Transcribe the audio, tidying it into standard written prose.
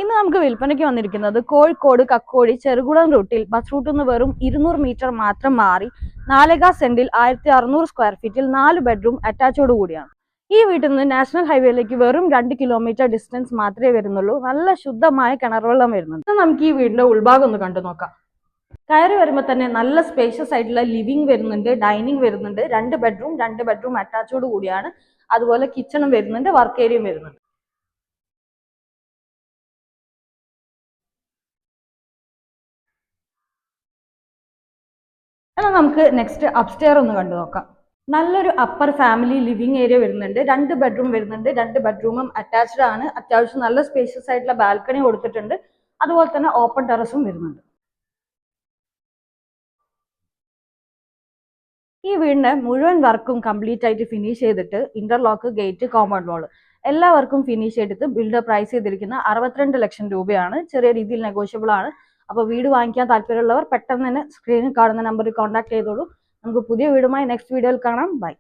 ഇന്ന് നമുക്ക് വിൽപ്പനയ്ക്ക് വന്നിരിക്കുന്നത് കോഴിക്കോട് കക്കോടി ചെറുകുളം റൂട്ടിൽ ബസ് റൂട്ടിൽ നിന്ന് വെറും 200 മീറ്റർ മാത്രം മാറി 4 സെന്റിൽ 1600 സ്ക്വയർ ഫീറ്റിൽ 4 ബെഡ്റൂം അറ്റാച്ചോട് കൂടിയാണ്. ഈ വീട്ടിൽ നിന്ന് നാഷണൽ ഹൈവേയിലേക്ക് വെറും 2 കിലോമീറ്റർ ഡിസ്റ്റൻസ് മാത്രമേ വരുന്നുള്ളൂ. നല്ല ശുദ്ധമായ കിണറുവെള്ളം വരുന്നുണ്ട്. നമുക്ക് ഈ വീടിന്റെ ഉൾഭാഗം ഒന്ന് കണ്ടു നോക്കാം. കയറി വരുമ്പോൾ തന്നെ നല്ല സ്പേഷ്യസ് ആയിട്ടുള്ള ലിവിംഗ് വരുന്നുണ്ട്, ഡൈനിങ് വരുന്നുണ്ട്, 2 ബെഡ്റൂം അറ്റാച്ചോട് കൂടിയാണ്. അതുപോലെ കിച്ചണും വരുന്നുണ്ട്, വർക്ക് ഏരിയയും വരുന്നുണ്ട്. എന്നാൽ നമുക്ക് നെക്സ്റ്റ് അപ്സ്റ്റെയർ ഒന്ന് കണ്ടു നോക്കാം. നല്ലൊരു അപ്പർ ഫാമിലി ലിവിംഗ് ഏരിയ വരുന്നുണ്ട്, 2 ബെഡ്റൂം വരുന്നുണ്ട്, 2 ബെഡ്റൂമും അറ്റാച്ച്ഡ് ആണ്. അത്യാവശ്യം നല്ല സ്പേഷ്യസ് ആയിട്ടുള്ള ബാൽക്കണി കൊടുത്തിട്ടുണ്ട്. അതുപോലെ തന്നെ ഓപ്പൺ ടെറസും വരുന്നുണ്ട്. ഈ വീടിന്റെ മുഴുവൻ വർക്കും കംപ്ലീറ്റ് ആയിട്ട് ഫിനിഷ് ചെയ്തിട്ട് ഇന്റർലോക്ക്, ഗേറ്റ്, കോമ്പൗണ്ട് വാൾ എല്ലാ വർക്കും ഫിനിഷ് ചെയ്തിട്ട് ബിൽഡർ പ്രൈസ് ചെയ്തിരിക്കുന്ന 62 ലക്ഷം രൂപയാണ്. ചെറിയ രീതിയിൽ നെഗോഷ്യബിൾ ആണ്. അപ്പോൾ വീട് വാങ്ങിക്കാൻ താല്പര്യമുള്ളവർ പെട്ടെന്ന് തന്നെ സ്ക്രീനിൽ കാണുന്ന നമ്പറിൽ കോൺടാക്ട് ചെയ്തോളൂ. നമുക്ക് പുതിയ വീടുമായി നെക്സ്റ്റ് വീഡിയോയിൽ കാണാം. ബൈ.